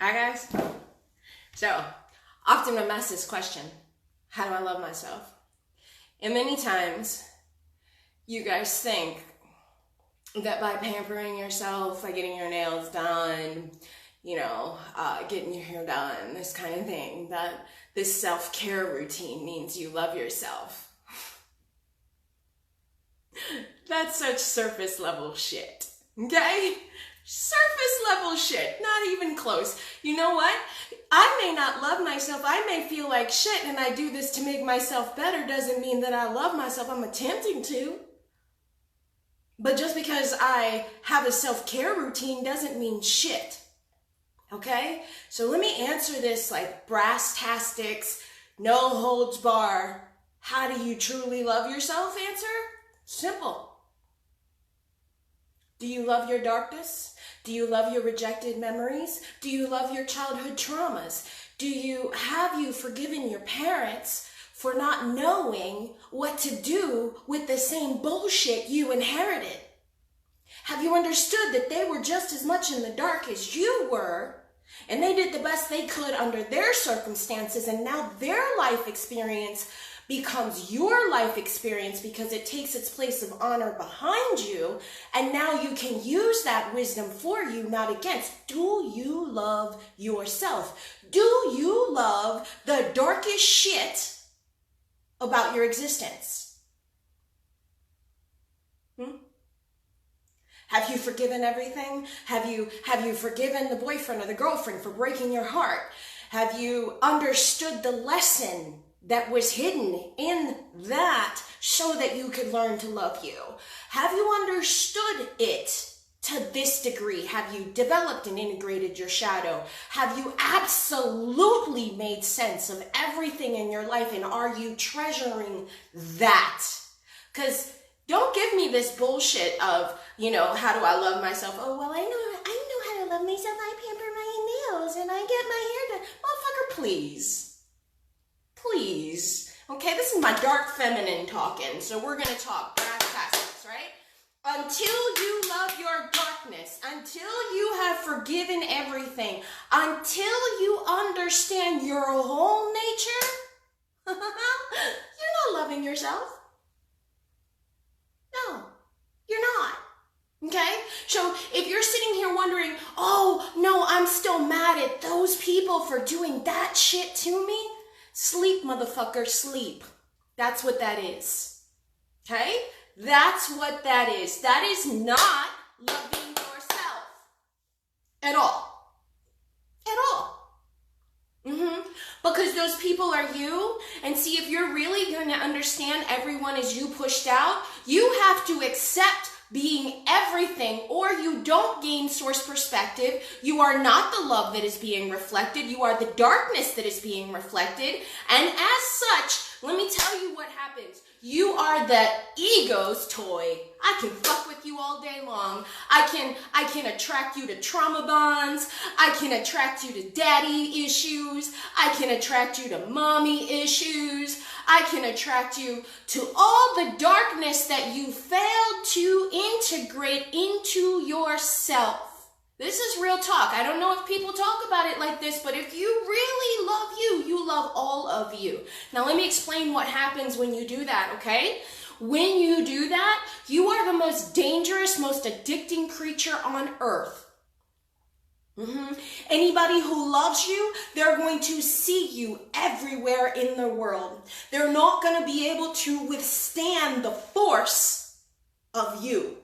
Alright, guys? So, often I'm asked this question: how do I love myself? And many times, you guys think that by pampering yourself, by getting your nails done, getting your hair done, this kind of thing, that this self-care routine means you love yourself. That's such surface level shit, okay? Surface level shit, not even close. You know what? I may not love myself. I may feel like shit and I do this to make myself better doesn't mean that I love myself. I'm attempting to. But just because I have a self-care routine doesn't mean shit. Okay? So let me answer this like brass-tastics, no holds bar. How do you truly love yourself? Answer? Simple. Do you love your darkness? Do you love your rejected memories? Do you love your childhood traumas? Have you forgiven your parents for not knowing what to do with the same bullshit you inherited? Have you understood that they were just as much in the dark as you were, and they did the best they could under their circumstances, and now their life experience becomes your life experience because it takes its place of honor behind you, and now you can use that wisdom for you, not against. Do you love yourself? Do you love the darkest shit about your existence? Have you forgiven everything? Have you forgiven the boyfriend or the girlfriend for breaking your heart? Have you understood the lesson that was hidden in that so that you could learn to love you? Have you understood it to this degree? Have you developed and integrated your shadow? Have you absolutely made sense of everything in your life, and are you treasuring that? Because don't give me this bullshit of, how do I love myself? Oh, well, I know how to love myself. I pamper my nails and I get my hair done. Motherfucker, please. Please. Okay, this is my dark feminine talking, so we're going to talk brass tacks, right? Until you love your darkness, until you have forgiven everything, until you understand your whole nature, you're not loving yourself. No, you're not. Okay? So if you're sitting here wondering, oh, no, I'm still mad at those people for doing that shit to me, sleep, motherfucker, sleep. That's what that is. Okay? That's what that is. That is not loving yourself. At all. At all. Because those people are you. And see, if you're really going to understand everyone as you pushed out, you have to accept being everything, or you don't gain source perspective. You are not the love that is being reflected. You are the darkness that is being reflected. And as such, let me tell you what happens. You are the ego's toy. I can fuck with you all day long. I can attract you to trauma bonds. I can attract you to daddy issues. I can attract you to mommy issues. I can attract you to all the darkness that you failed to integrate into yourself. This is real talk. I don't know if people talk about it like this, but if you really love you, you love all of you. Now, let me explain what happens when you do that, okay? When you do that, you are the most dangerous, most addicting creature on earth. Anybody who loves you, they're going to see you everywhere in the world. They're not going to be able to withstand the force of you.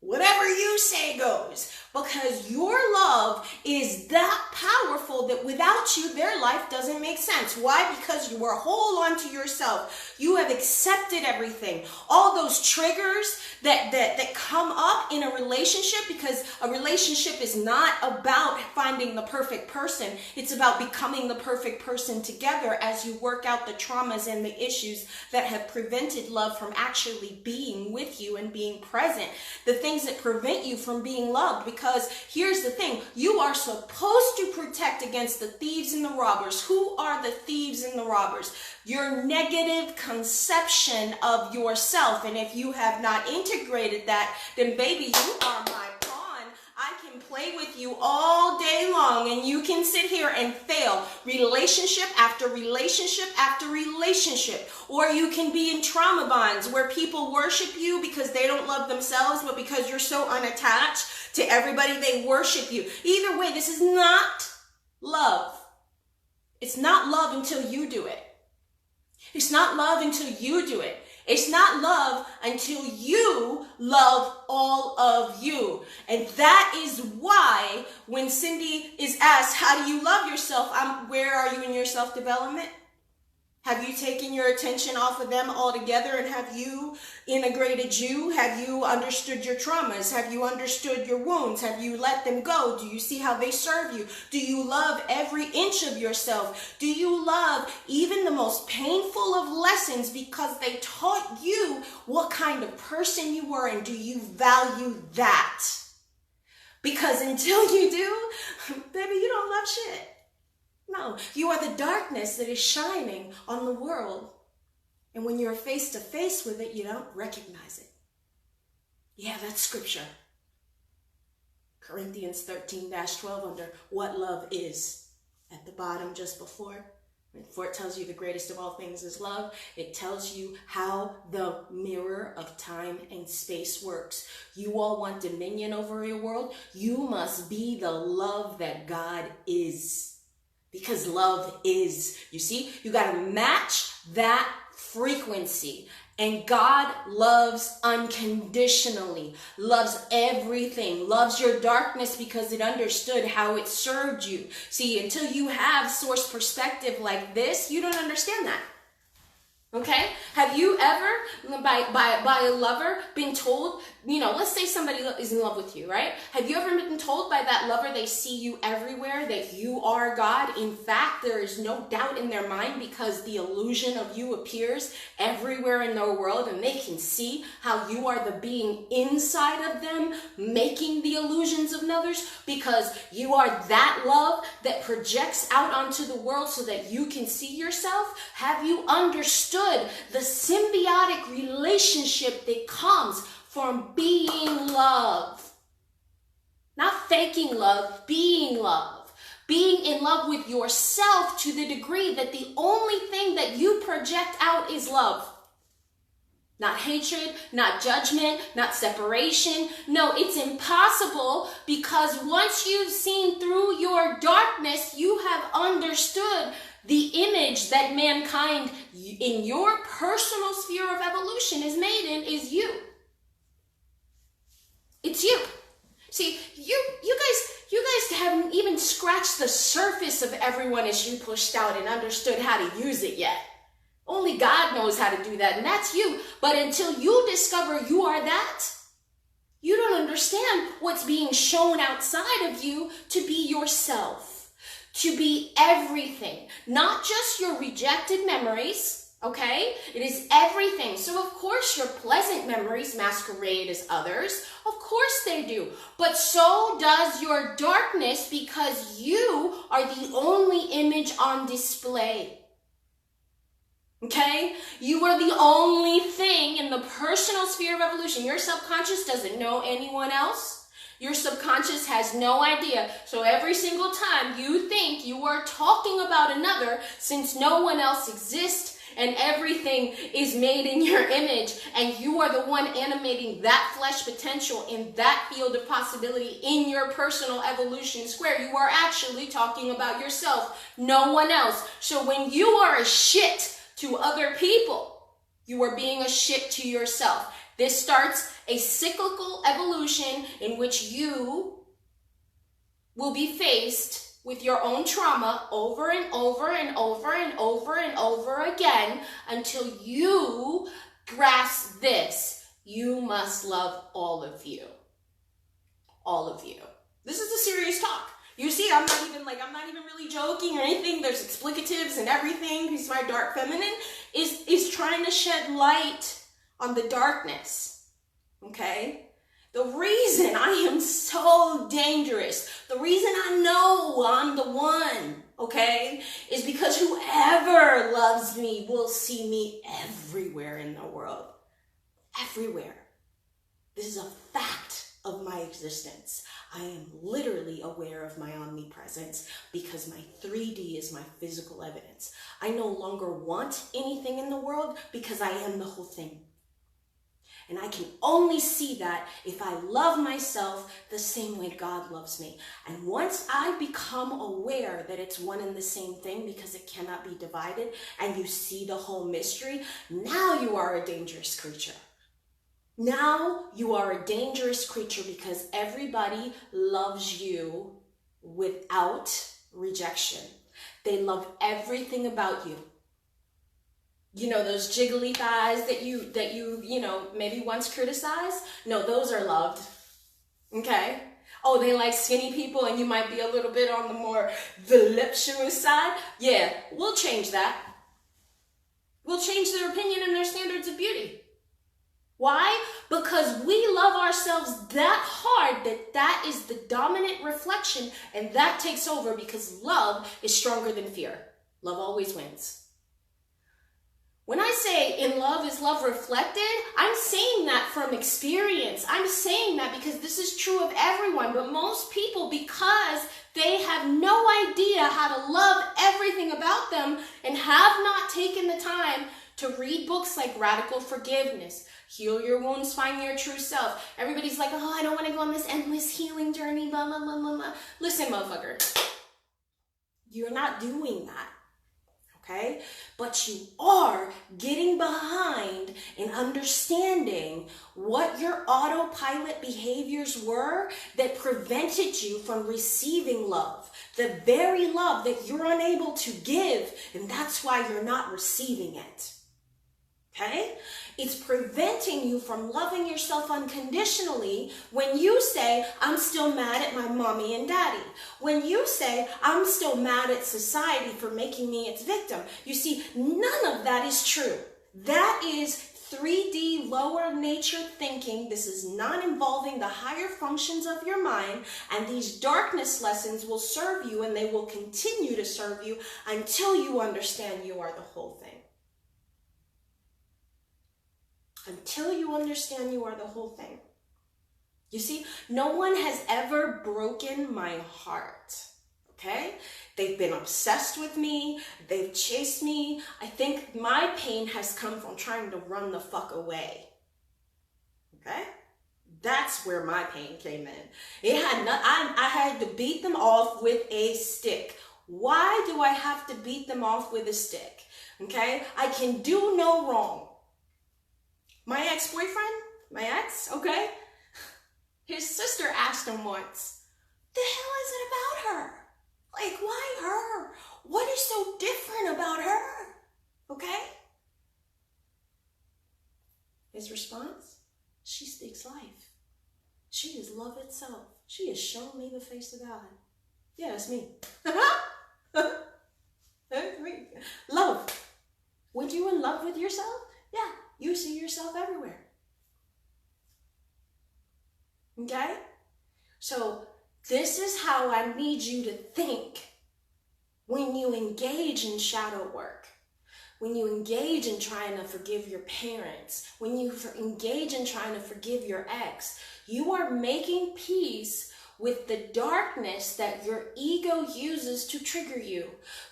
Whatever you say goes, because your love is that powerful that without you, their life doesn't make sense. Why? Because you are whole onto yourself. You have accepted everything. All those triggers that come up in a relationship, because a relationship is not about finding the perfect person. It's about becoming the perfect person together as you work out the traumas and the issues that have prevented love from actually being with you and being present. The things that prevent you from being loved. Because here's the thing, you are supposed to protect against the thieves and the robbers. Who are the thieves and the robbers? Your negative conception of yourself. And if you have not integrated that, then baby, you are my pawn. I can play with you all day long long, and you can sit here and fail relationship after relationship after relationship. Or you can be in trauma bonds where people worship you because they don't love themselves, but because you're so unattached to everybody, they worship you. Either way, this is not love. It's not love until you do it. It's not love until you do it. It's not love until you love all of you. And that is why when Cindy is asked, how do you love yourself? Where are you in your self-development? Have you taken your attention off of them altogether, and have you integrated you? Have you understood your traumas? Have you understood your wounds? Have you let them go? Do you see how they serve you? Do you love every inch of yourself? Do you love even the most painful of lessons because they taught you what kind of person you were, and do you value that? Because until you do, baby, you don't love shit. No, you are the darkness that is shining on the world. And when you're face to face with it, you don't recognize it. Yeah, that's scripture. Corinthians 13-12 under what love is. At the bottom just before it tells you the greatest of all things is love, it tells you how the mirror of time and space works. You all want dominion over your world? You must be the love that God is. Because love is, you see, you got to match that frequency. And God loves unconditionally, loves everything, loves your darkness because it understood how it served you. See, until you have source perspective like this, you don't understand that. Okay? Have you ever, by a lover, been told, let's say somebody is in love with you, right? Have you ever been told by that lover they see you everywhere, that you are God? In fact, there is no doubt in their mind because the illusion of you appears everywhere in their world, and they can see how you are the being inside of them making the illusions of others, because you are that love that projects out onto the world so that you can see yourself. Have you understood the symbiotic relationship that comes from being love? Not faking love, being love. Being in love with yourself to the degree that the only thing that you project out is love. Not hatred, not judgment, not separation. No, it's impossible, because once you've seen through your darkness, you have understood the image that mankind in your personal sphere of evolution is made in is you. It's you. See, you guys haven't even scratched the surface of everyone as you pushed out and understood how to use it yet. Only God knows how to do that, and that's you. But until you discover you are that, you don't understand what's being shown outside of you to be yourself, to be everything, not just your rejected memories, okay? It is everything. So of course your pleasant memories masquerade as others. Of course they do. But so does your darkness, because you are the only image on display. Okay? You are the only thing in the personal sphere of evolution. Your subconscious doesn't know anyone else. Your subconscious has no idea. So every single time you think you are talking about another, since no one else exists and everything is made in your image, and you are the one animating that flesh potential in that field of possibility in your personal evolution square, you are actually talking about yourself, no one else. So when you are a shit to other people, you are being a shit to yourself. This starts a cyclical evolution in which you will be faced with your own trauma over and over and over and over and over again until you grasp this. You must love all of you. All of you. This is a serious talk. You see, I'm not even really joking or anything. There's explicatives and everything, because my dark feminine is trying to shed light on the darkness. Okay? The reason I am so dangerous, the reason I know I'm the one, okay, is because whoever loves me will see me everywhere in the world. Everywhere. This is a fact. of my existence. I am literally aware of my omnipresence because my 3D is my physical evidence. I no longer want anything in the world because I am the whole thing. And I can only see that if I love myself the same way God loves me. And once I become aware that it's one and the same thing because it cannot be divided, and you see the whole mystery, now you are a dangerous creature. Now you are a dangerous creature because everybody loves you without rejection. They love everything about you. You know, those jiggly thighs that you maybe once criticized? No, those are loved. Okay? Oh, they like skinny people and you might be a little bit on the more voluptuous side? Yeah, we'll change that. We'll change their opinion and their standards of beauty. Why? Because we love ourselves that hard that is the dominant reflection, and that takes over because love is stronger than fear. Love always wins. When I say in love is love reflected, I'm saying that from experience. I'm saying that because this is true of everyone, but most people, because they have no idea how to love everything about them and have not taken the time to read books like Radical Forgiveness, Heal Your Wounds, Find Your True Self. Everybody's like, oh, I don't want to go on this endless healing journey, blah, blah, blah, blah, blah. Listen, motherfucker, you're not doing that. Okay? But you are getting behind and understanding what your autopilot behaviors were that prevented you from receiving love. The very love that you're unable to give, and that's why you're not receiving it. Okay? It's preventing you from loving yourself unconditionally when you say, I'm still mad at my mommy and daddy. When you say, I'm still mad at society for making me its victim. You see, none of that is true. That is 3D lower nature thinking. This is not involving the higher functions of your mind, and these darkness lessons will serve you, and they will continue to serve you until you understand you are the whole thing. Until you understand you are the whole thing. You see, no one has ever broken my heart, okay? They've been obsessed with me. They've chased me. I think my pain has come from trying to run the fuck away, okay? That's where my pain came in. I had to beat them off with a stick. Why do I have to beat them off with a stick, okay? I can do no wrong. My ex, okay? His sister asked him once, the hell is it about her? Like, why her? What is so different about her? Okay? His response, she speaks life. She is love itself. She has shown me the face of God. Yeah, it's me. That's me. Love. Would you in love with yourself? Yeah. You see yourself everywhere. Okay? So this is how I need you to think when you engage in shadow work, when you engage in trying to forgive your parents, when you engage in trying to forgive your ex. You are making peace with the darkness that your ego uses to trigger you.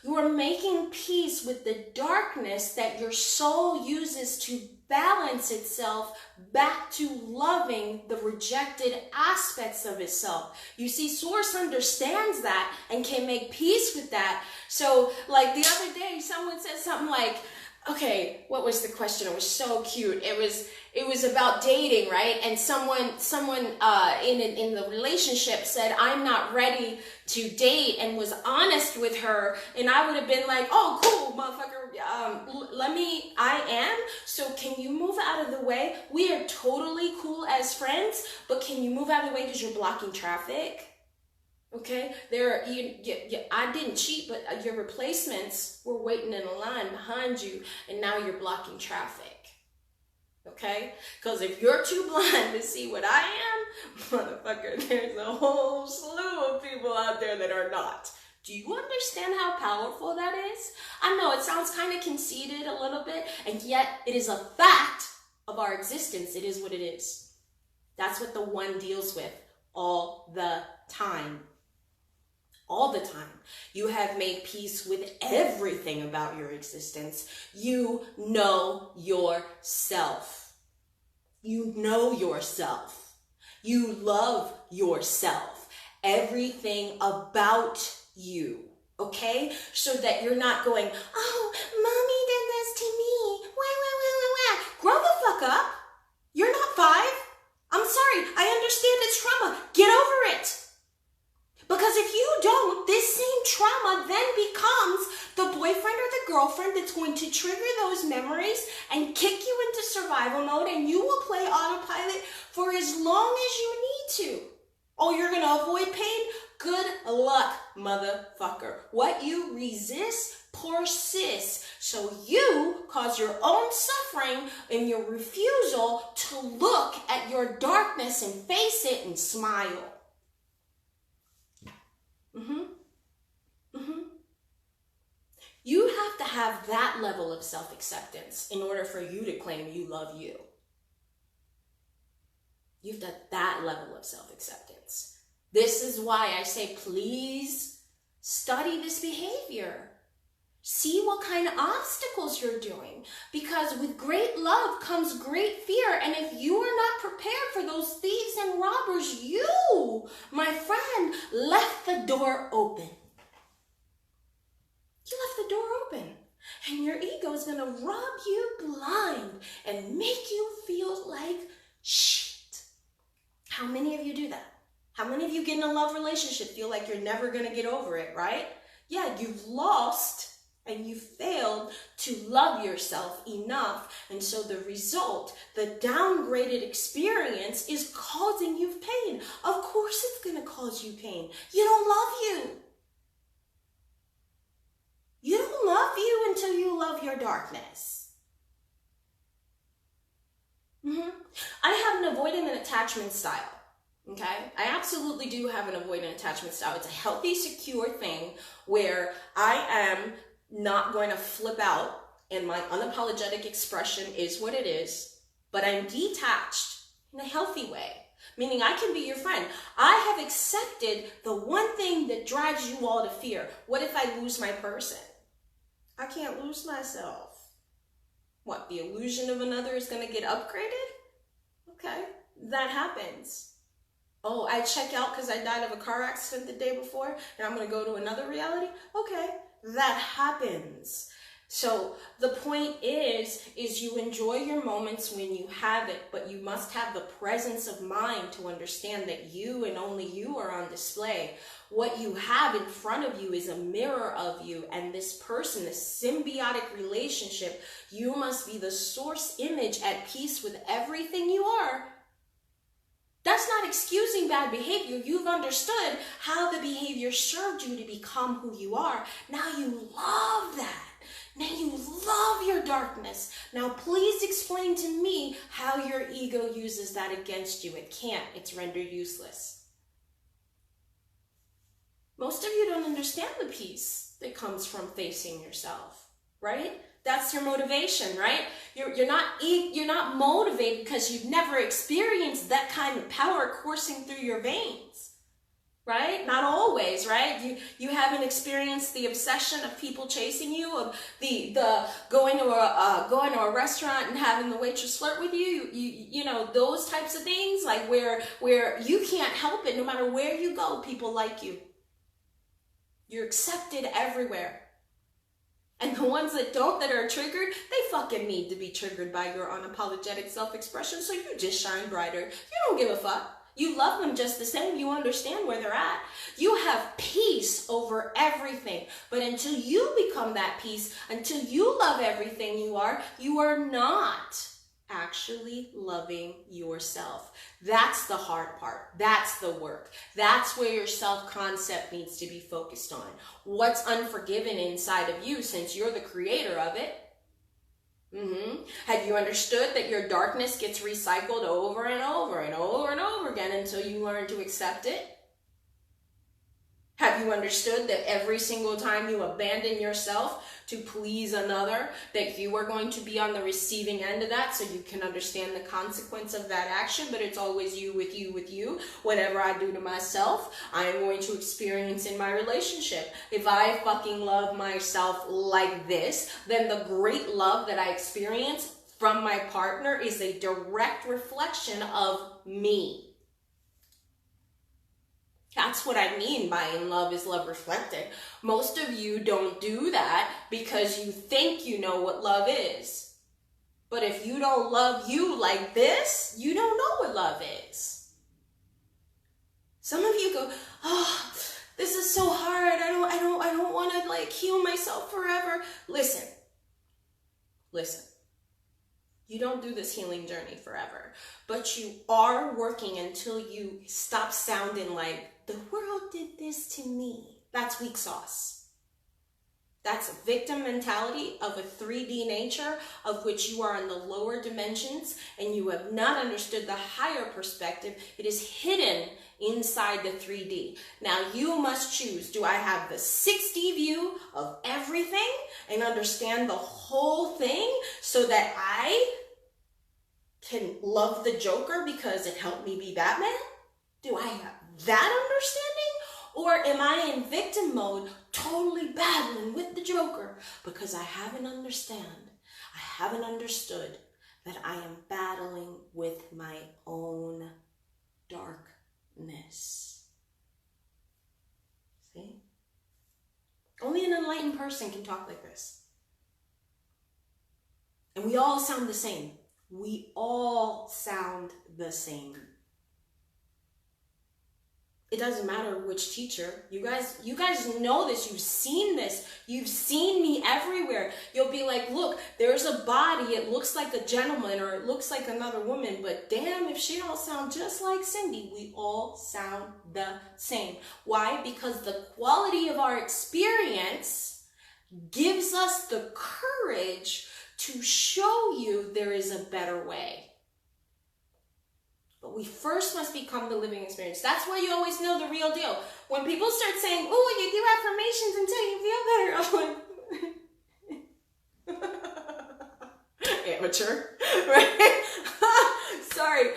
You are making peace with the darkness that your soul uses to balance itself back to loving the rejected aspects of itself. You see, Source understands that and can make peace with that. So, like the other day, someone said something like, okay, what was the question? It was so cute. It was about dating, right? And someone in the relationship said, I'm not ready to date, and was honest with her. And I would have been like, oh, cool, motherfucker. I am. So can you move out of the way? We are totally cool as friends, but can you move out of the way because you're blocking traffic? Okay, I didn't cheat, but your replacements were waiting in a line behind you, and now you're blocking traffic. Okay, because if you're too blind to see what I am, motherfucker, there's a whole slew of people out there that are not. Do you understand how powerful that is? I know it sounds kind of conceited a little bit, and yet it is a fact of our existence. It is what it is. That's what the one deals with all the time. All the time. You have made peace with everything about your existence. You know yourself. You know yourself. You love yourself. Everything about you. Okay? So that you're not going, oh, mommy did this to me. Wah. Grow the fuck up. You're not 5. I'm sorry. I understand it's trauma. Get over it. Because if you don't, this same trauma then becomes the boyfriend or the girlfriend that's going to trigger those memories and kick you into survival mode, and you will play autopilot for as long as you need to. Oh, you're going to avoid pain? Good luck, motherfucker. What you resist persists. So you cause your own suffering in your refusal to look at your darkness and face it and smile. You have to have that level of self-acceptance in order for you to claim you love you. You've got that level of self-acceptance. This is why I say, please study this behavior. See what kind of obstacles you're doing. Because with great love comes great fear. And if you are not prepared for those thieves and robbers, you, my friend, left the door open. You left the door open. And your ego is going to rob you blind and make you feel like shit. How many of you do that? How many of you get in a love relationship feel like you're never going to get over it, right? Yeah, you've lost and you failed to love yourself enough. And so the result, the downgraded experience, is causing you pain. Of course it's going to cause you pain. You don't love you. You don't love you until you love your darkness. I have an avoidant and attachment style. Okay? I absolutely do have an avoidant attachment style. It's a healthy, secure thing where I am not going to flip out and my unapologetic expression is what it is, but I'm detached in a healthy way. Meaning I can be your friend. I have accepted the one thing that drives you all to fear. What if I lose my person? I can't lose myself. What, the illusion of another is going to get upgraded? Okay, that happens. Oh, I check out because I died of a car accident the day before and I'm going to go to another reality? Okay, that happens. So the point is you enjoy your moments when you have it, but you must have the presence of mind to understand that you and only you are on display. What you have in front of you is a mirror of you, and this person, this symbiotic relationship, you must be the source image at peace with everything you are. That's not excusing bad behavior. You've understood how the behavior served you to become who you are. Now you love that. Now you love your darkness. Now please explain to me how your ego uses that against you. It can't. It's rendered useless. Most of you don't understand the peace that comes from facing yourself, right? That's your motivation, right? You're not motivated because you've never experienced that kind of power coursing through your veins, right? Not always, right? You haven't experienced the obsession of people chasing you, of the going to a restaurant and having the waitress flirt with you. You know, those types of things, like where you can't help it. No matter where you go, people like you. You're accepted everywhere. And the ones that don't, that are triggered, they fucking need to be triggered by your unapologetic self-expression, so you just shine brighter. You don't give a fuck. You love them just the same. You understand where they're at. You have peace over everything. But until you become that peace, until you love everything you are not actually loving yourself. That's the hard part. That's the work. That's where your self-concept needs to be focused on. What's unforgiven inside of you, since you're the creator of it? Have you understood that your darkness gets recycled over and over and over and over again until you learn to accept it? Have you understood that every single time you abandon yourself to please another, that you are going to be on the receiving end of that, so you can understand the consequence of that action? But it's always you with you with you. Whatever I do to myself, I am going to experience in my relationship. If I fucking love myself like this, then the great love that I experience from my partner is a direct reflection of me. That's what I mean by in love is love reflected. Most of you don't do that because you think you know what love is. But if you don't love you like this, you don't know what love is. Some of you go, oh, this is so hard. I don't want to like heal myself forever. Listen. You don't do this healing journey forever, but you are working until you stop sounding like the world did this to me. That's weak sauce. That's a victim mentality of a 3D nature of which you are in the lower dimensions and you have not understood the higher perspective. It is hidden inside the 3D. Now you must choose. Do I have the 6D view of everything and understand the whole thing so that I can love the Joker because it helped me be Batman? Do I have that understanding? Or am I in victim mode, totally battling with the Joker because I haven't understood that I am battling with my own darkness? See? Only an enlightened person can talk like this. And we all sound the same. We all sound the same. It doesn't matter which teacher. You guys know this. You've seen this. You've seen me everywhere. You'll be like, look, there's a body. It looks like a gentleman or it looks like another woman. But damn, if she don't sound just like Cindy, we all sound the same. Why? Because the quality of our experience gives us the courage to show you there is a better way. But we first must become the living experience. That's why you always know the real deal. When people start saying, oh, you do affirmations until you feel better, I'm like, amateur, right? Sorry,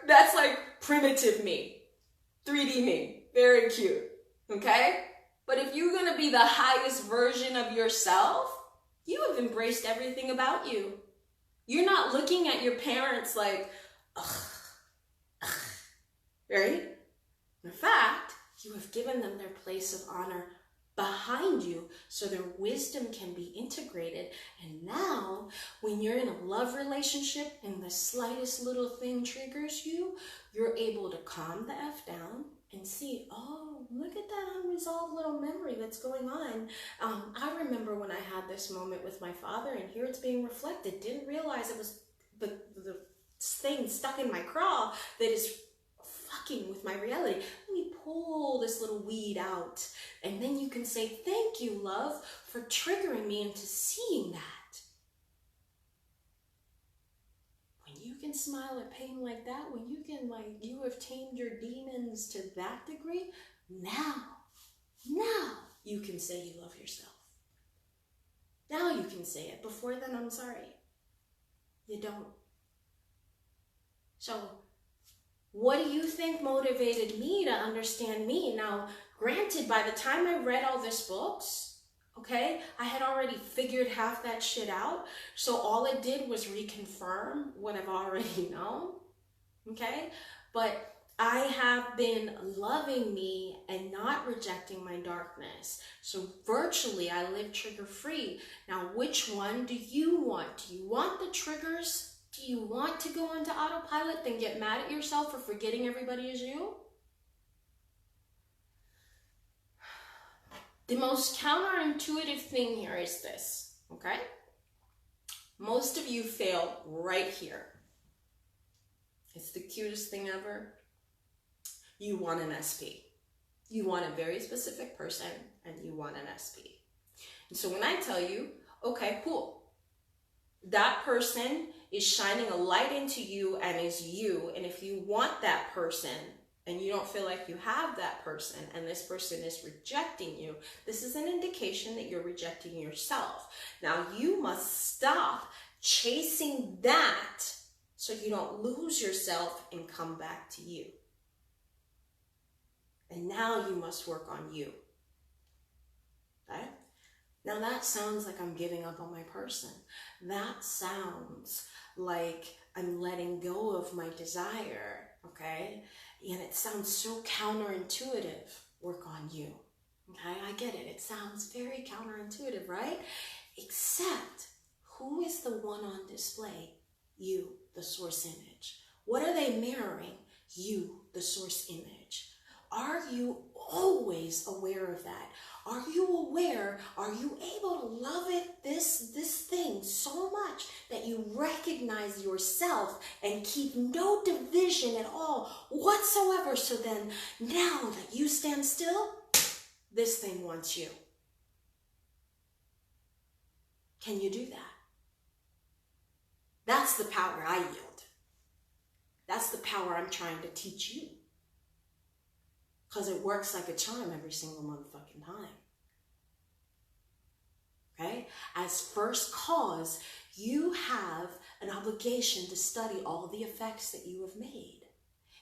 that's like primitive me, 3D me, very cute, okay? But if you're going to be the highest version of yourself, you have embraced everything about you. You're not looking at your parents like, ugh, right? In fact, you have given them their place of honor behind you so their wisdom can be integrated. And now, when you're in a love relationship and the slightest little thing triggers you, you're able to calm the F down and see, oh, look at that unresolved little memory that's going on. I remember when I had this moment with my father, and here it's being reflected. Didn't realize it was the thing stuck in my craw that is fucking with my reality. Let me pull this little weed out. And then you can say, thank you, love, for triggering me into seeing that. You can smile at pain like that, when you can, like, you have tamed your demons to that degree, now you can say you love yourself. Now you can say it. Before then, I'm sorry. You don't. So, what do you think motivated me to understand me? Now, granted, by the time I read all these books, okay, I had already figured half that shit out. So all it did was reconfirm what I've already known. Okay, but I have been loving me and not rejecting my darkness. So virtually I live trigger free. Now, which one do you want? Do you want the triggers? Do you want to go into autopilot, then get mad at yourself for forgetting everybody is you? The most counterintuitive thing here is this, okay? Most of you fail right here. It's the cutest thing ever. You want an SP. You want a very specific person, and you want an SP. And so when I tell you, okay, cool, that person is shining a light into you and is you, and if you want that person, and you don't feel like you have that person, and this person is rejecting you, this is an indication that you're rejecting yourself. Now, you must stop chasing that so you don't lose yourself and come back to you. And now you must work on you. Okay? Now that sounds like I'm giving up on my person. That sounds like I'm letting go of my desire, okay? And it sounds so counterintuitive. Work on you, okay? I get it. It sounds very counterintuitive, right? Except, who is the one on display? You, the source image. What are they mirroring? You, the source image. Are you always aware of that? Are you aware? Are you able to love it, this thing so much that you recognize yourself and keep no division at all whatsoever? So then, now that you stand still, this thing wants you. Can you do that? That's the power I yield. That's the power I'm trying to teach you. Because it works like a charm every single motherfucking time. Okay? As first cause, you have an obligation to study all the effects that you have made.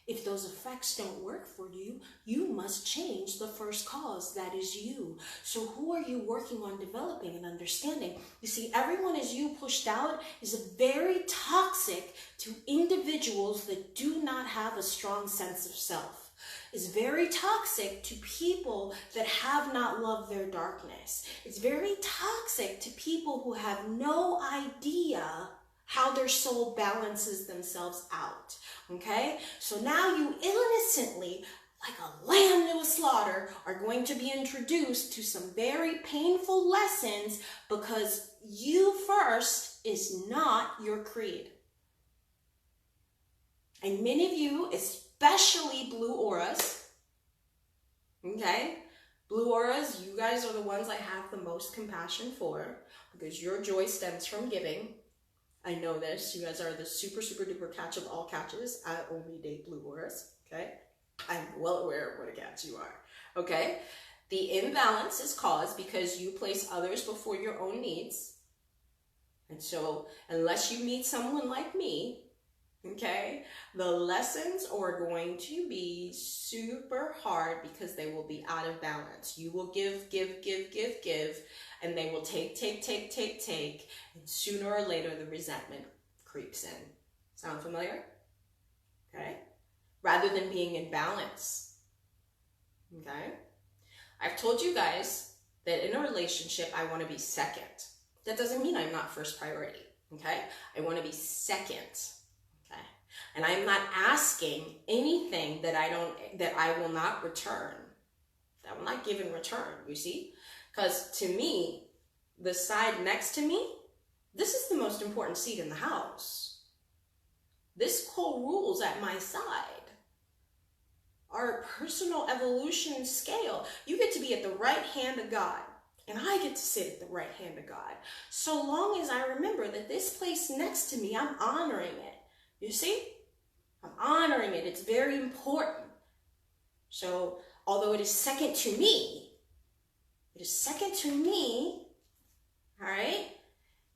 If those effects don't work for you, you must change the first cause, that is you. So who are you working on developing and understanding? You see, everyone as you pushed out is very toxic to individuals that do not have a strong sense of self. Is very toxic to people that have not loved their darkness. It's very toxic to people who have no idea how their soul balances themselves out, okay? So now you innocently, like a lamb to a slaughter, are going to be introduced to some very painful lessons because you first is not your creed. And many of you, especially blue auras, okay? Blue auras, you guys are the ones I have the most compassion for because your joy stems from giving. I know this. You guys are the super, super duper catch of all catches. I only date blue auras, okay? I'm well aware of what a catch you are, okay? The imbalance is caused because you place others before your own needs. And so unless you meet someone like me, okay, the lessons are going to be super hard because they will be out of balance. You will give, and they will take, and sooner or later the resentment creeps in. Sound familiar? Okay? Rather than being in balance. Okay? I've told you guys that in a relationship, I want to be second. That doesn't mean I'm not first priority. Okay? I want to be second. And I'm not asking anything that I will not return. That I will not give in return, you see? Because to me, the side next to me, this is the most important seat in the house. This co-rules at my side. Our personal evolution scale. You get to be at the right hand of God. And I get to sit at the right hand of God. So long as I remember that this place next to me, I'm honoring it. You see? I'm honoring it. It's very important. So, although it is second to me, all right?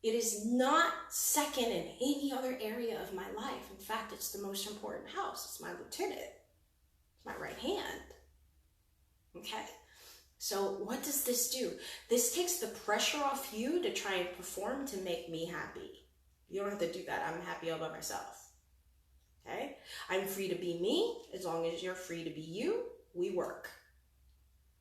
It is not second in any other area of my life. In fact, it's the most important house. It's my lieutenant. It's my right hand. Okay? So, what does this do? This takes the pressure off you to try and perform to make me happy. You don't have to do that. I'm happy all by myself. Okay? I'm free to be me. As long as you're free to be you, we work.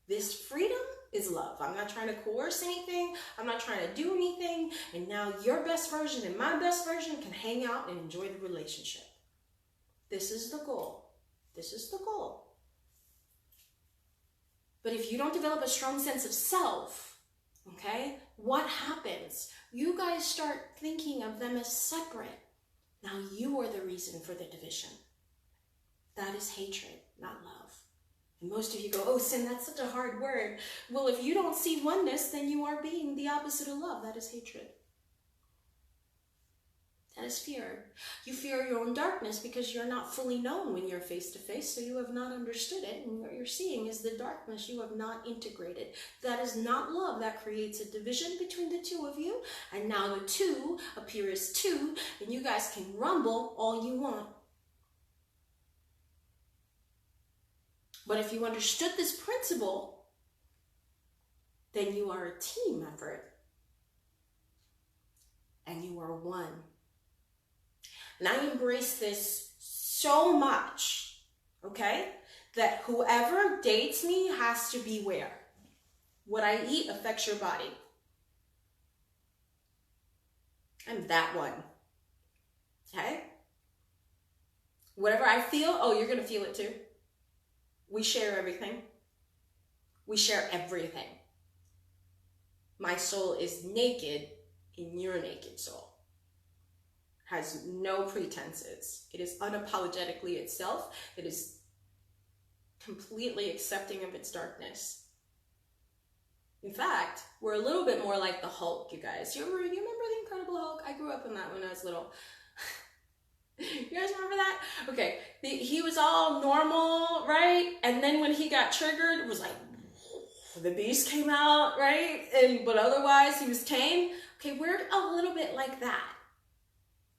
This freedom is love. I'm not trying to coerce anything. I'm not trying to do anything. And now your best version and my best version can hang out and enjoy the relationship. This is the goal. This is the goal. But if you don't develop a strong sense of self, okay, what happens? You guys start thinking of them as separate. Now you are the reason for the division. That is hatred, not love. And most of you go, oh, sin, that's such a hard word. Well, if you don't see oneness, then you are being the opposite of love. That is hatred. That is fear. You fear your own darkness because you're not fully known when you're face to face, so you have not understood it, and what you're seeing is the darkness you have not integrated. That is not love. That creates a division between the two of you, and now the two appear as two, and you guys can rumble all you want. But if you understood this principle, then you are a team effort, and you are one. And I embrace this so much, okay, that whoever dates me has to beware. What I eat affects your body. I'm that one, okay? Whatever I feel, oh, you're going to feel it too. We share everything. We share everything. My soul is naked in your naked soul. Has no pretenses. It is unapologetically itself. It is completely accepting of its darkness. In fact, we're a little bit more like the Hulk, you guys. You remember the Incredible Hulk? I grew up in that when I was little. You guys remember that? Okay, he was all normal, right? And then when he got triggered, it was like, the beast came out, right? But otherwise, he was tame. Okay, we're a little bit like that.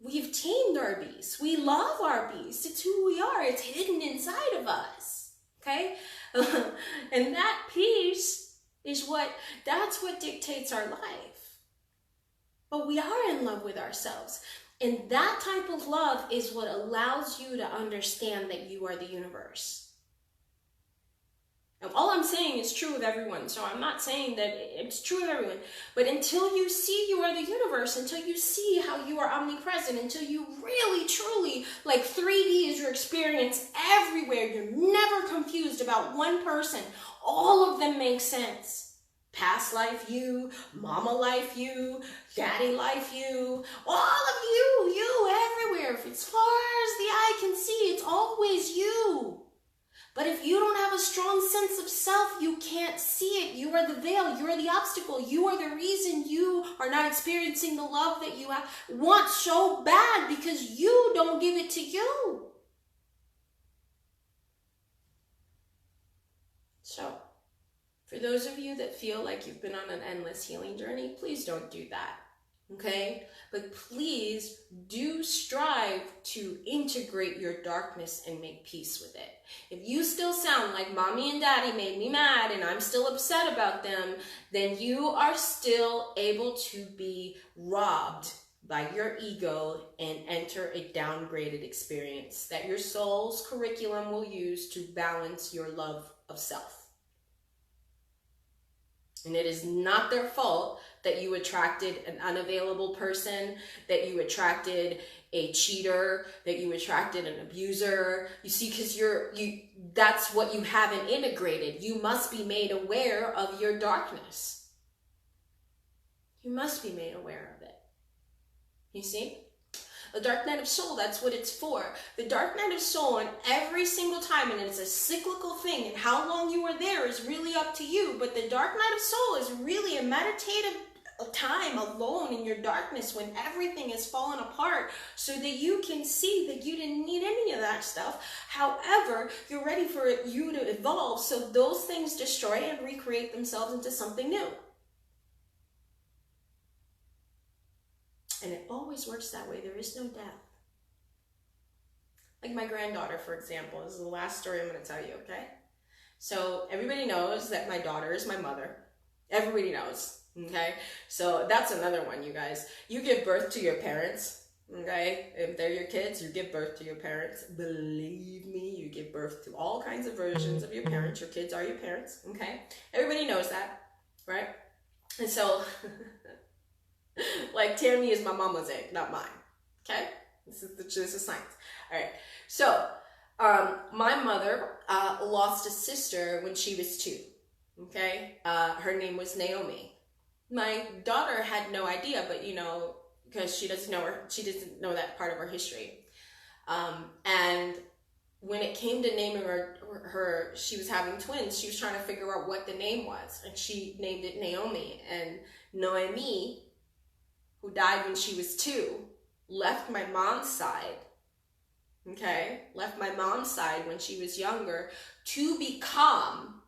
We've tamed our beast. We love our beast. It's who we are. It's hidden inside of us, okay? And that peace is that's what dictates our life. But we are in love with ourselves. And that type of love is what allows you to understand that you are the universe. Now, all I'm saying is true of everyone, so I'm not saying that it's true of everyone. But until you see you are the universe, until you see how you are omnipresent, until you really, truly, like 3D is your experience everywhere, you're never confused about one person. All of them make sense. Past life you, mama life you, daddy life you, all of you everywhere. As far as the eye can see, it's always you. But if you don't have a strong sense of self, you can't see it. You are the veil. You are the obstacle. You are the reason you are not experiencing the love that you want so bad because you don't give it to you. So, for those of you that feel like you've been on an endless healing journey, please don't do that. Okay? But please do strive to integrate your darkness and make peace with it. If you still sound like mommy and daddy made me mad and I'm still upset about them, then you are still able to be robbed by your ego and enter a downgraded experience that your soul's curriculum will use to balance your love of self. And it is not their fault that you attracted an unavailable person, that you attracted a cheater, that you attracted an abuser. You see, because that's what you haven't integrated. You must be made aware of your darkness. You must be made aware of it. You see? The dark night of soul, that's what it's for. The dark night of soul, and every single time, and it's a cyclical thing, and how long you are there is really up to you, but the dark night of soul is really a meditative time alone in your darkness when everything has fallen apart so that you can see that you didn't need any of that stuff. However, you're ready for you to evolve so those things destroy and recreate themselves into something new. And it always works that way. There is no death. Like my granddaughter, for example, this is the last story I'm going to tell you, okay? So everybody knows that my daughter is my mother. Everybody knows, okay? So that's another one, you guys. You give birth to your parents, okay? If they're your kids, you give birth to your parents. Believe me, you give birth to all kinds of versions of your parents. Your kids are your parents, okay? Everybody knows that, right? And so... like Tammy is my mama's egg, not mine. Okay? This is science. All right. So, my mother lost a sister when she was 2. Okay? Her name was Naomi. My daughter had no idea, but because she doesn't know that part of her history. And when it came to naming her, she was having twins. She was trying to figure out what the name was, and she named it Naomi. And Noemi, who died when she was 2, left my mom's side, okay, left my mom's side when she was younger to become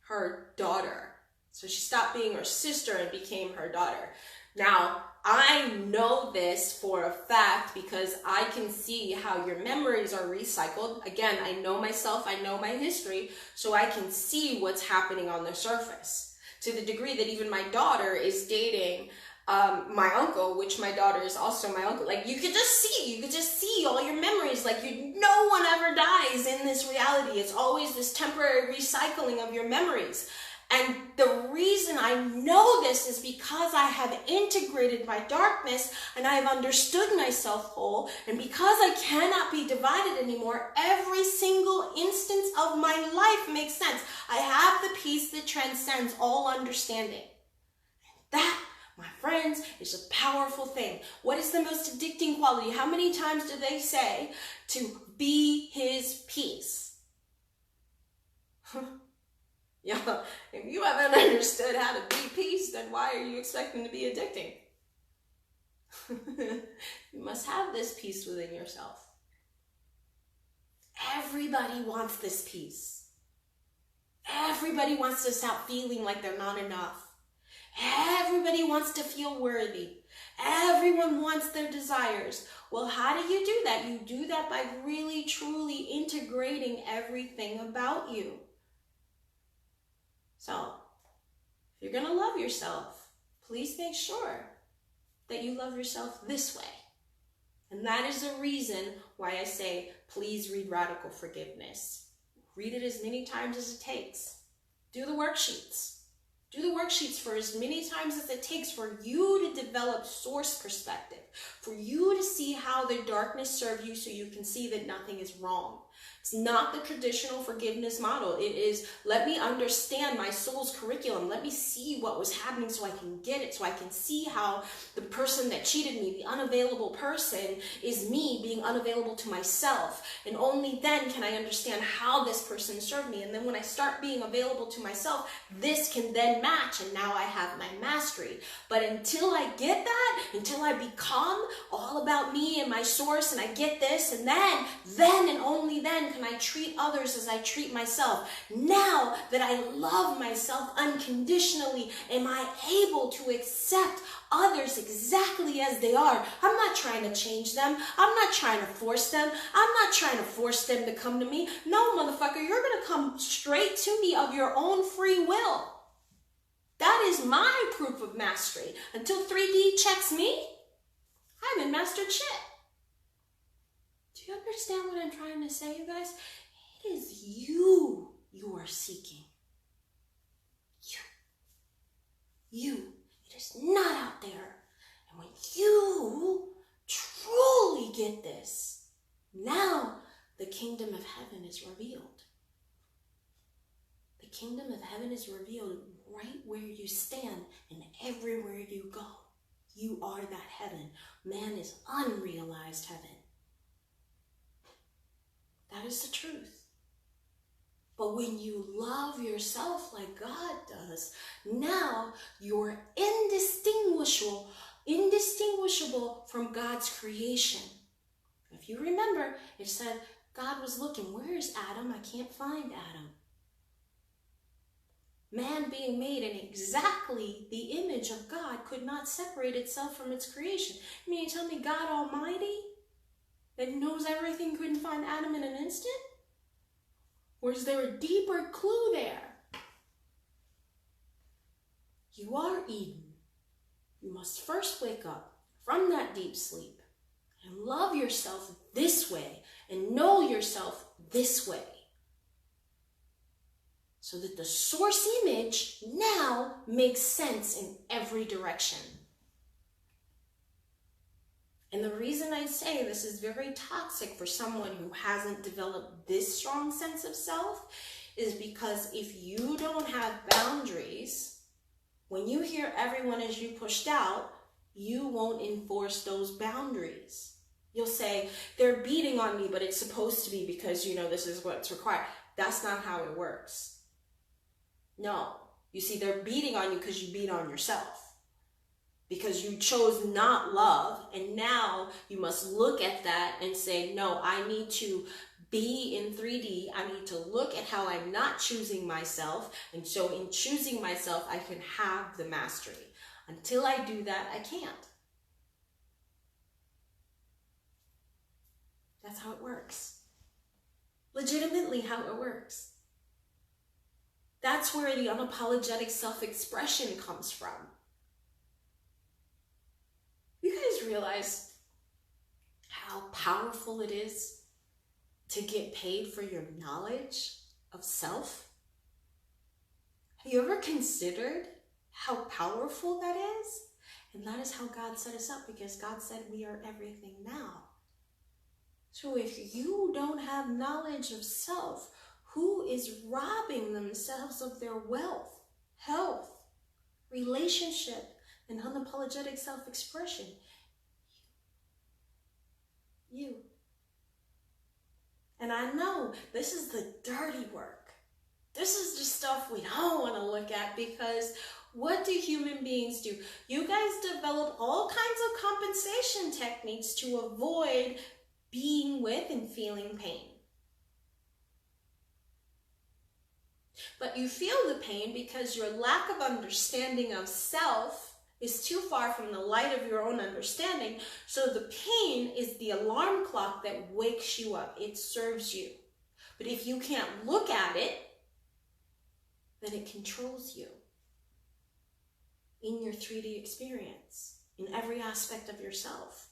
her daughter. So she stopped being her sister and became her daughter. Now, I know this for a fact because I can see how your memories are recycled. Again, I know myself, I know my history, so I can see what's happening on the surface. To the degree that even my daughter is dating my uncle, which my daughter is also my uncle. Like, you could just see all your memories. Like, no one ever dies in this reality. It's always this temporary recycling of your memories. And the reason I know this is because I have integrated my darkness and I have understood myself whole. And because I cannot be divided anymore, every single instance of my life makes sense. I have the peace that transcends all understanding. That, my friends, is a powerful thing. What is the most addicting quality? How many times do they say to be his peace? Yeah, if you haven't understood how to be peace, then why are you expecting to be addicting? You must have this peace within yourself. Everybody wants this peace. Everybody wants to stop feeling like they're not enough. Everybody wants to feel worthy. Everyone wants their desires. Well, how do you do that? You do that by really, truly integrating everything about you. So, if you're going to love yourself, please make sure that you love yourself this way. And that is the reason why I say, please read Radical Forgiveness. Read it as many times as it takes. Do the worksheets. Do the worksheets for as many times as it takes for you to develop source perspective, for you to see how the darkness served you so you can see that nothing is wrong. It's not the traditional forgiveness model. It is, let me understand my soul's curriculum. Let me see what was happening so I can get it, so I can see how the person that cheated me, the unavailable person, is me being unavailable to myself. And only then can I understand how this person served me. And then when I start being available to myself, this can then match, and now I have my mastery. But until I get that, until I become all about me and my source, and I get this, and then and only then can I treat others as I treat myself. Now that I love myself unconditionally, am I able to accept others exactly as they are? I'm not trying to change them. I'm not trying to force them. I'm not trying to force them to come to me. No, motherfucker, you're going to come straight to me of your own free will. That is my proof of mastery. Until 3D checks me, I haven't mastered shit. Do you understand what I'm trying to say, you guys? It is you are seeking. You. It is not out there. And when you truly get this, now the kingdom of heaven is revealed. The kingdom of heaven is revealed right where you stand and everywhere you go. You are that heaven. Man is unrealized heaven. That is the truth. But when you love yourself like God does, now you're indistinguishable from God's creation. If you remember, it said God was looking, where is Adam? I can't find Adam. Man being made in exactly the image of God could not separate itself from its creation. You mean you tell me God Almighty, that knows everything, couldn't find Adam in an instant? Or is there a deeper clue there? You are Eden. You must first wake up from that deep sleep and love yourself this way and know yourself this way. So that the source image now makes sense in every direction. And the reason I say this is very toxic for someone who hasn't developed this strong sense of self is because if you don't have boundaries, when you hear everyone as you pushed out, you won't enforce those boundaries. You'll say, they're beating on me, but it's supposed to be because, this is what's required. That's not how it works. No. You see, they're beating on you because you beat on yourself. because you chose not love. And now you must look at that and say, no, I need to be in 3D. I need to look at how I'm not choosing myself. And so in choosing myself, I can have the mastery. Until I do that, I can't. That's how it works. Legitimately how it works. That's where the unapologetic self-expression comes from. You guys realize how powerful it is to get paid for your knowledge of self? Have you ever considered how powerful that is? And that is how God set us up, because God said we are everything now. So if you don't have knowledge of self, who is robbing themselves of their wealth, health, relationship, and unapologetic self-expression? You. And I know this is the dirty work. This is just stuff we don't want to look at, because what do human beings do? You guys develop all kinds of compensation techniques to avoid being with and feeling pain. But you feel the pain because your lack of understanding of self is too far from the light of your own understanding. So the pain is the alarm clock that wakes you up. It serves you. But if you can't look at it, then it controls you in your 3D experience, in every aspect of yourself,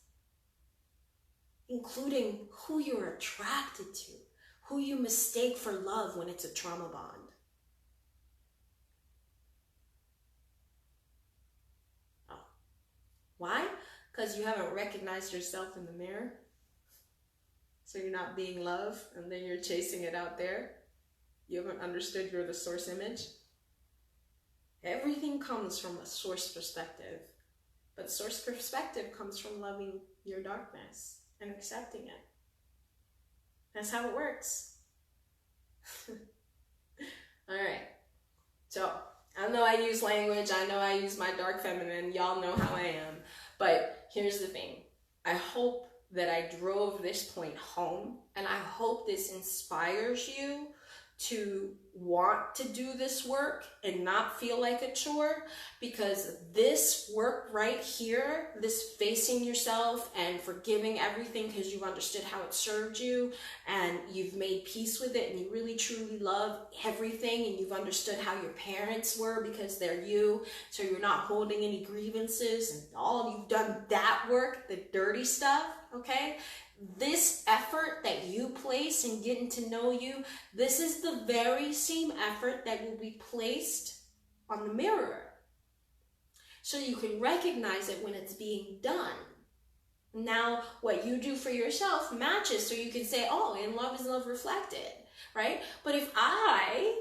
including who you're attracted to, who you mistake for love when it's a trauma bond. Why? Because you haven't recognized yourself in the mirror. So you're not being love, and then you're chasing it out there. You haven't understood you're the source image. Everything comes from a source perspective. But source perspective comes from loving your darkness and accepting it. That's how it works. All right. So I know I use language, I know I use my dark feminine, y'all know how I am, but here's the thing. I hope that I drove this point home, and I hope this inspires you to want to do this work and not feel like a chore, because this work right here, this facing yourself and forgiving everything because you've understood how it served you and you've made peace with it and you really truly love everything, and you've understood how your parents were because they're you, so you're not holding any grievances, and all you've done that work, the dirty stuff, okay? This effort that you place in getting to know you, this is the very same effort that will be placed on the mirror. So you can recognize it when it's being done. Now, what you do for yourself matches, so you can say, oh, in love is love reflected, right? But if I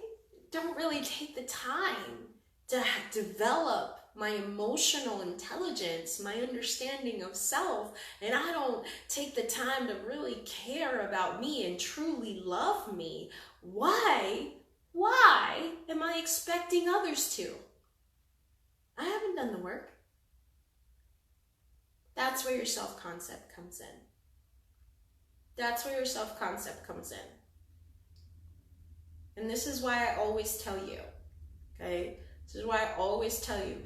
don't really take the time to develop my emotional intelligence, my understanding of self, and I don't take the time to really care about me and truly love me, why am I expecting others to? I haven't done the work. That's where your self-concept comes in. That's where your self-concept comes in. And this is why I always tell you, okay? This is why I always tell you,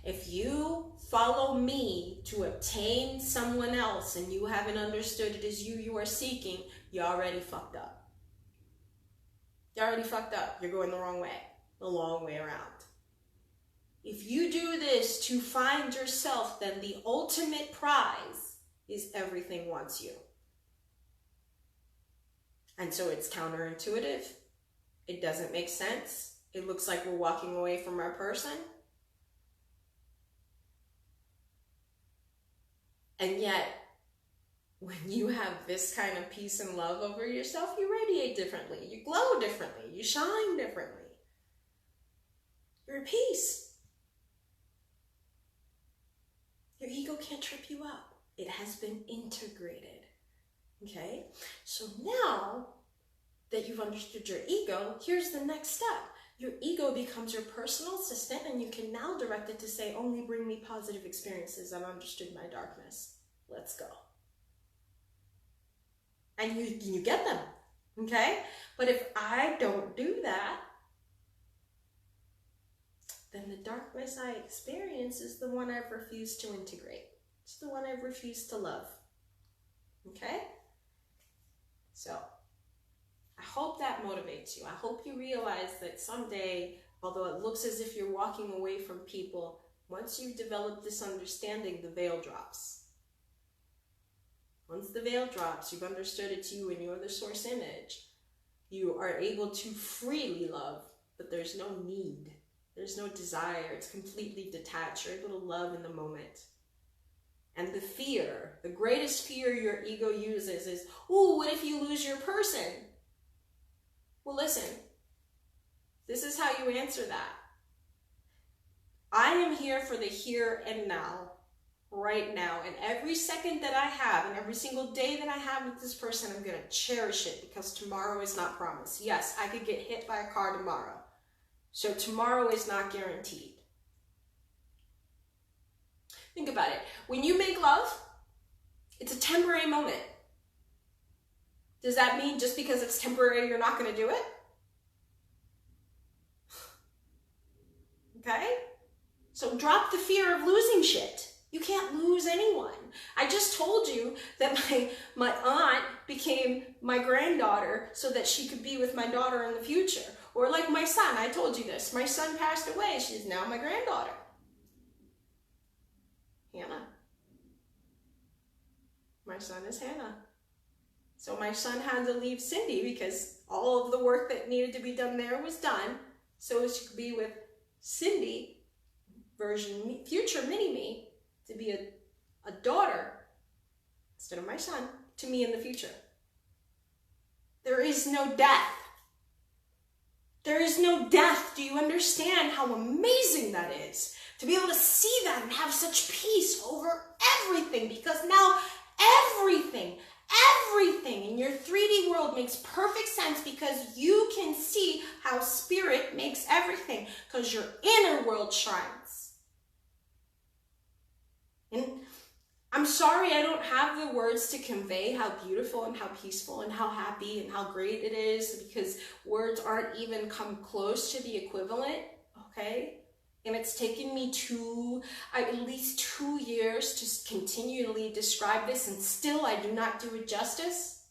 if you follow me to obtain someone else and you haven't understood it is you are seeking, you already fucked up. You already fucked up. You're going the wrong way, the long way around. If you do this to find yourself, then the ultimate prize is everything wants you. And so it's counterintuitive. It doesn't make sense. It looks like we're walking away from our person. And yet, when you have this kind of peace and love over yourself, you radiate differently. You glow differently. You shine differently. You're at peace. Your ego can't trip you up. It has been integrated. Okay? So now that you've understood your ego, here's the next step. your ego becomes your personal assistant, and you can now direct it to say, only bring me positive experiences. I've understood my darkness. Let's go. And you get them, okay? But if I don't do that, then the darkness I experience is the one I've refused to integrate. It's the one I've refused to love, okay? So I hope that motivates you. I hope you realize that someday, although it looks as if you're walking away from people, once you've developed this understanding, the veil drops. Once the veil drops, you've understood it's you and you're the source image. You are able to freely love, but there's no need. There's no desire. It's completely detached. You're able to love in the moment. And the fear, the greatest fear your ego uses is, ooh, what if you lose your person? Well, listen, this is how you answer that. I am here for the here and now, right now. And every second that I have and every single day that I have with this person, I'm going to cherish it because tomorrow is not promised. Yes, I could get hit by a car tomorrow. So tomorrow is not guaranteed. Think about it. When you make love, it's a temporary moment. Does that mean just because it's temporary, you're not going to do it? Okay? So drop the fear of losing shit. You can't lose anyone. I just told you that my aunt became my granddaughter so that she could be with my daughter in the future. Or like my son, I told you this. My son passed away. She's now my granddaughter. Hannah. My son is Hannah. So my son had to leave Cindy because all of the work that needed to be done there was done. So she could be with Cindy, version future mini-me, to be a daughter instead of my son to me in the future. There is no death. There is no death. Do you understand how amazing that is? To be able to see that and have such peace over everything, because now everything in your 3D world makes perfect sense because you can see how spirit makes everything because your inner world shines. And I'm sorry I don't have the words to convey how beautiful and how peaceful and how happy and how great it is, because words aren't even come close to the equivalent, okay? And it's taken me at least 2 years to continually describe this, and still I do not do it justice.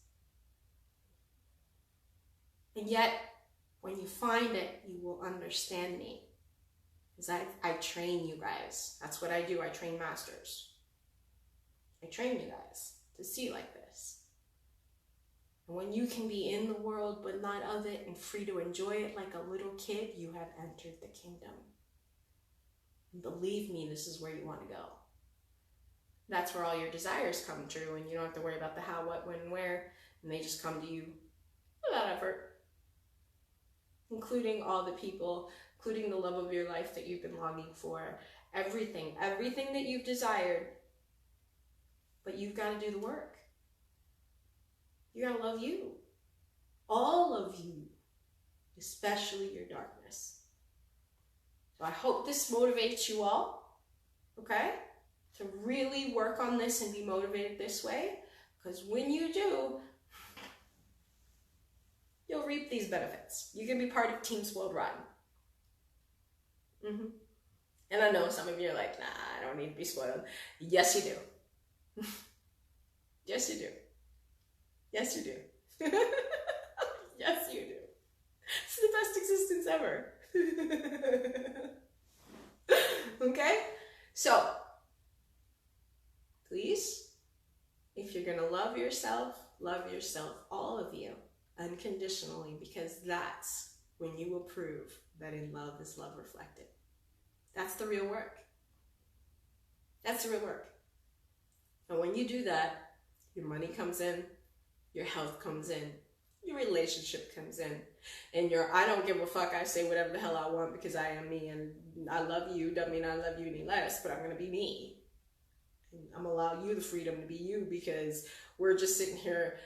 And yet, when you find it, you will understand me. Because I train you guys. That's what I do. I train masters. I train you guys to see like this. And when you can be in the world but not of it and free to enjoy it like a little kid, you have entered the kingdom. And believe me, this is where you want to go. That's where all your desires come true, and you don't have to worry about the how, what, when, where, and they just come to you without effort. Including all the people, including the love of your life that you've been longing for, everything that you've desired. But you've got to do the work. You got to love you. All of you, especially your darkness. So I hope this motivates you all, okay? To really work on this and be motivated this way. Because when you do, you'll reap these benefits. You can be part of Team Spoiled Rotten. And I know some of you are like, nah, I don't need to be spoiled. Yes, you do. Yes, you do. Yes, you do. Yes, you do. It's the best existence ever. Okay? So, please, if you're going to love yourself, all of you, unconditionally, because that's when you will prove that in love is love reflected. That's the real work. That's the real work. And when you do that, your money comes in, your health comes in, your relationship comes in, and your I don't give a fuck, I say whatever the hell I want because I am me, and I love you, doesn't mean I love you any less, but I'm going to be me. And I'm going to allow you the freedom to be you, because we're just sitting here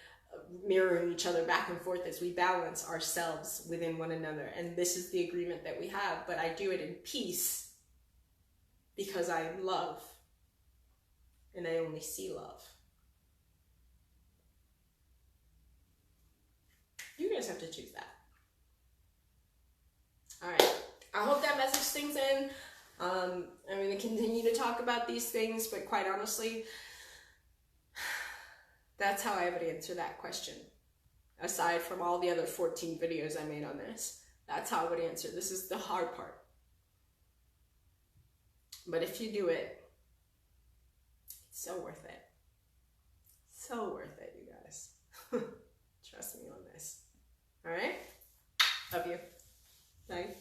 mirroring each other back and forth as we balance ourselves within one another. And this is the agreement that we have, but I do it in peace because I love and I only see love. You guys have to choose that. All right. I hope that message sinks in. I'm going to continue to talk about these things, but quite honestly, that's how I would answer that question. Aside from all the other 14 videos I made on this, that's how I would answer. This is the hard part. But if you do it, it's so worth it. So worth it, you guys. Trust me on this. All right? Love you. Bye.